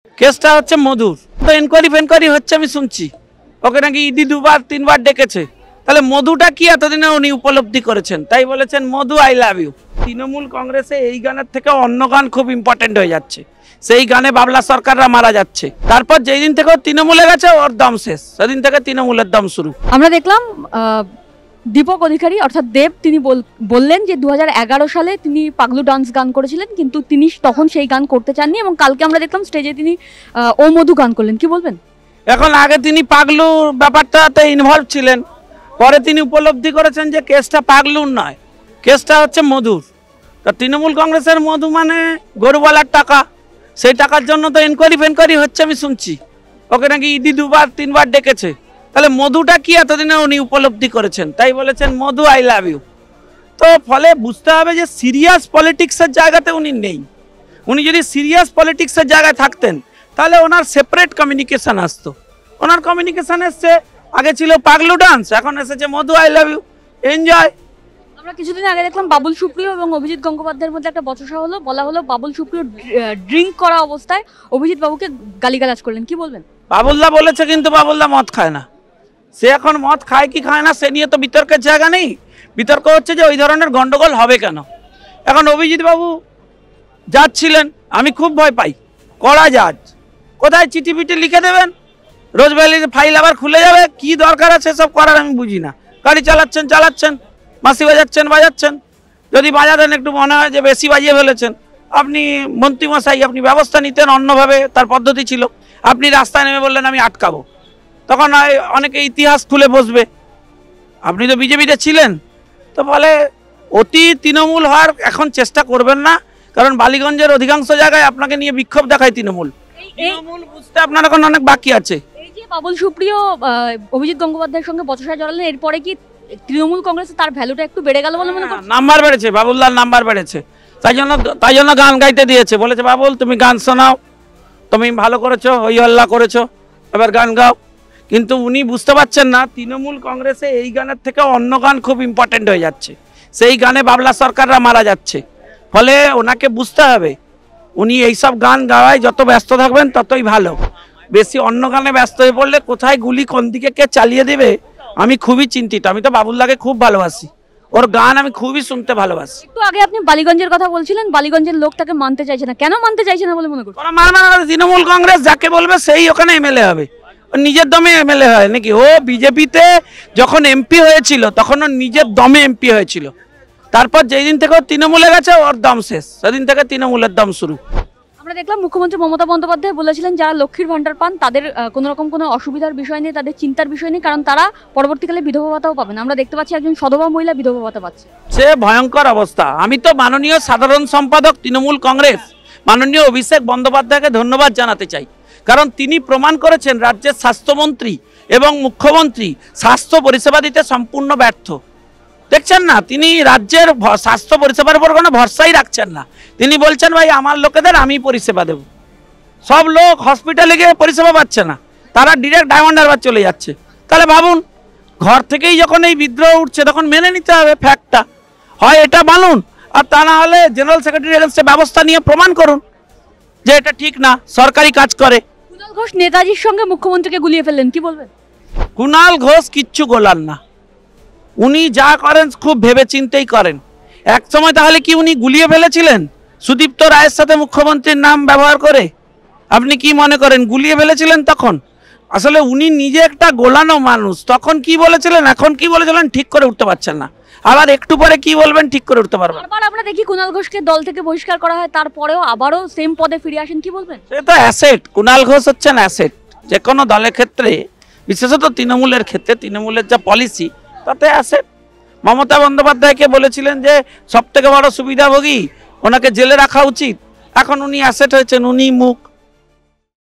কেসটা হচ্ছে মধুর, তো এনকোয়ারি হচ্ছে আমি শুনছি, ওকে নাকি ইডি 2-3 বার ডেকেছে। তাহলে মধুটা কি এতদিনে উনি উপলব্ধি করেছেন, তাই বলেছেন মধু আই লাভ ইউ। তৃণমূল কংগ্রেসে এই গানের থেকে অন্য গান খুব ইম্পর্টেন্ট হয়ে যাচ্ছে, সেই গানে বাবলা সরকাররা মারা যাচ্ছে। তারপর যেই দিন থেকে তৃণমূলে গেছে ওর দম শেষ, সেদিন থেকে তৃণমূলের দম শুরু। আমরা দেখলাম দীপক অধিকারী অর্থাৎ দেব তিনি বললেন যে 2011 সালে তিনি পাগলু ডান্স গান করেছিলেন, কিন্তু তিনি তখন সেই গান করতে চাননি এবং কালকে আমরা দেখলাম স্টেজে তিনি ও মধু গান করলেন। কি বলবেন? এখন আগে তিনি পাগলুর ব্যাপারটাতে ইনভলভ ছিলেন, পরে তিনি উপলব্ধি করেছেন যে কেসটা পাগলুর নয়, কেসটা হচ্ছে মধুর। তা তৃণমূল কংগ্রেসের মধু মানে গরুওয়ালার টাকা, সেই টাকার জন্য তো এনকোয়ারি হচ্ছে আমি শুনছি, ওকে নাকি ইডি 2-3 বার ডেকেছে। তাহলে মধুটা কি এতদিনে উনি উপলব্ধি করেছেন, তাই বলেছেন মধু আই লাভ ইউ। তো ফলে বুঝতে হবে যে সিরিয়াস পলিটিক্সের জায়গাতে উনি নেই। উনি যদি সিরিয়াস পলিটিক্সের জায়গায় থাকতেন তাহলে ওনার সেপারেট কমিউনিকেশন আসতো। ওনার কমিউনিকেশন এসছে, আগে ছিল পাগলু ডান্স, এখন এসেছে মধু আই লাভ ইউ, এনজয়। আমরা কিছুদিন আগে দেখলাম বাবুল সুপ্রিয় এবং অভিজিৎ গঙ্গোপাধ্যায়ের মধ্যে একটা বচসা হলো, বলা হলো বাবুল সুপ্রিয় ড্রিঙ্ক করা অবস্থায় অভিজিৎ বাবুকে গালিগালাজ করলেন। কি বলবেন? বাবুল্লা বলেছে, কিন্তু বাবুল্লা মদ খায় না। সে এখন মদ খায় কি খায় না সে নিয়ে তো বিতর্কের জায়গা নেই। বিতর্ক হচ্ছে যে ওই ধরনের গন্ডগোল হবে কেন। এখন অভিজিৎ বাবু জাজ ছিলেন, আমি খুব ভয় পাই, কড়া জাজ, কোথায় চিঠি পিঠি লিখে দেবেন, রোজভ্যালির ফাইল আবার খুলে যাবে, কি দরকার আছে সব করার আমি বুঝি না। গাড়ি চালাচ্ছেন, বাঁশি বাজাচ্ছেন, যদি বাজাতেন একটু মনে হয় যে বেশি বাজিয়ে ফেলেছেন, আপনি মন্ত্রীমশাই আপনি ব্যবস্থা নিতেন অন্যভাবে, তার পদ্ধতি ছিল। আপনি রাস্তায় নেমে বললেন আমি আটকাবো, তখন অনেকে ইতিহাস খুলে বসবে। আপনি তো বিজেপিতে ছিলেন, তো ফলে অতি তৃণমূল হওয়ার এখন চেষ্টা করবেন না, কারণ বালিগঞ্জের অধিকাংশ জায়গায় আপনাকে নিয়ে বিক্ষোভ দেখায় তৃণমূল বুঝতে আপনার এখন অনেক বাকি আছে। এই যে বাবুল সুপ্রিয় অভিজিৎ গঙ্গোপাধ্যায়ের সঙ্গে বচসায় জড়ালেন, এরপরে কি তৃণমূল কংগ্রেসে তার ভ্যালুটা একটু বেড়ে গেল বলে মনে করছেন? নাম্বার বেড়েছে, বাবুল্লার নাম্বার বেড়েছে, তাই জন্য গান গাইতে দিয়েছে। বলেছে বাবুল তুমি গান শোনাও, তুমি ভালো করেছো, হই হল্লা করেছো, এবার গান গাও। কিন্তু উনি বুঝতে পারছেন না তৃণমূল কংগ্রেসে এই গানের থেকে অন্য গান খুব ইম্পর্টেন্ট হয়ে যাচ্ছে, সেই গানে বাবলা সরকাররা মারা যাচ্ছে। ফলে ওনাকে বুঝতে হবে উনি এইসব গান গাওয়ায় যত ব্যস্ত থাকবেন ততই ভালো। বেশি অন্য গানে ব্যস্ত হয়ে পড়লে কোথায় গুলি কোন দিকে কে চালিয়ে দেবে আমি খুবই চিন্তিত। আমি তো বাবুল্লাকে খুব ভালোবাসি, ওর গান আমি খুবই শুনতে ভালোবাসি। একটু আগে আপনি বালিগঞ্জের কথা বলছিলেন, বালিগঞ্জের লোক তাকে মানতে চাইছে না, কেন মানতে চাইছে না বলে মনে করছেন? তৃণমূল কংগ্রেস যাকে বলবে সেই ওখানে এমএলএ হবে, নিজের দমে এমএলএ হয় নাকি? ও বিজেপিতে যখন এমপি হয়েছিল তখন ও নিজের দমে এমপি হয়েছিল, তারপর যেই দিন থেকে তৃণমূলে গেছে ওর দম শেষ, সেদিন থেকে তৃণমূলের দম শুরু। আমরা দেখলাম মুখ্যমন্ত্রী মমতা বন্দ্যোপাধ্যায় বলেছিলেন যারা লক্ষ্মীর ভান্ডার পান তাদের কোনো রকম কোনো অসুবিধার বিষয় নেই, তাদের চিন্তার বিষয় নেই, কারণ তারা পরবর্তীকালে বিধবা ভাতাও পাবেন। আমরা দেখতে পাচ্ছি একজন সধবা মহিলা বিধবা ভাতা পাচ্ছে, সে ভয়ঙ্কর অবস্থা। আমি তো মাননীয় সাধারণ সম্পাদক তৃণমূল কংগ্রেস মাননীয় অভিষেক বন্দ্যোপাধ্যায়কে ধন্যবাদ জানাতে চাই, কারণ তিনি প্রমাণ করেছেন রাজ্যের স্বাস্থ্যমন্ত্রী এবং মুখ্যমন্ত্রী স্বাস্থ্য পরিষেবা দিতে সম্পূর্ণ ব্যর্থ। দেখছেন না, তিনি রাজ্যের স্বাস্থ্য পরিষেবার উপর কোনো ভরসাই রাখছেন না। তিনি বলছেন ভাই আমার লোকেদের আমি পরিষেবা দেব, সব লোক হসপিটালে গিয়ে পরিষেবা পাচ্ছে না, তারা ডিরেক্ট ডায়মন্ড হারবার চলে যাচ্ছে। তাহলে ভাবুন, ঘর থেকেই যখন এই বিদ্রোহ উঠছে তখন মেনে নিতে হবে ফ্যাক্টটা, হয় এটা মানুন, আর তা না হলে জেনারেল সেক্রেটারি এগেন্সটে ব্যবস্থা নিয়ে প্রমাণ করুন যে এটা ঠিক না, সরকারি কাজ করে। কুণাল ঘোষ নেতাজির সঙ্গে মুখ্যমন্ত্রীকে গুলিয়ে ফেললেন, কি বলবেন? কুণাল ঘোষ কিচ্ছু গোলান না, উনি যা করেন খুব ভেবে চিন্তেই করেন। এক সময় তাহলে কি উনি গুলিয়ে ফেলেছিলেন সুদীপ্ত রায়ের সাথে মুখ্যমন্ত্রীর নাম ব্যবহার করে? আপনি কি মনে করেন গুলিয়ে ফেলেছিলেন তখন? আসলে উনি নিজে একটা গোলানো মানুষ, তখন কি বলেছিলেন এখন কি বলেছিলেন ঠিক করে উঠতে পারছেন না, আবার একটু পরে কি বলবেন ঠিক করে উঠতে পারবেন। বারবার আমরা দেখি কুণাল ঘোষকে দল থেকে বহিষ্কার করা হয়, তারপরেও আবারও সেম পদে ফিরে আসেন, কি বলবেন? সে তো অ্যাসেট, কুণাল ঘোষ হচ্ছেন অ্যাসেট যে কোনো দলের ক্ষেত্রে, বিশেষত তৃণমূলের ক্ষেত্রে। তৃণমূলের যা পলিসি তাতে অ্যাসেট। মমতা বন্দ্যোপাধ্যায়কে বলেছিলেন যে সব থেকে বড় সুবিধাভোগী, ওনাকে জেলে রাখা উচিত, এখন উনি অ্যাসেট হয়েছেন, উনি মুখ।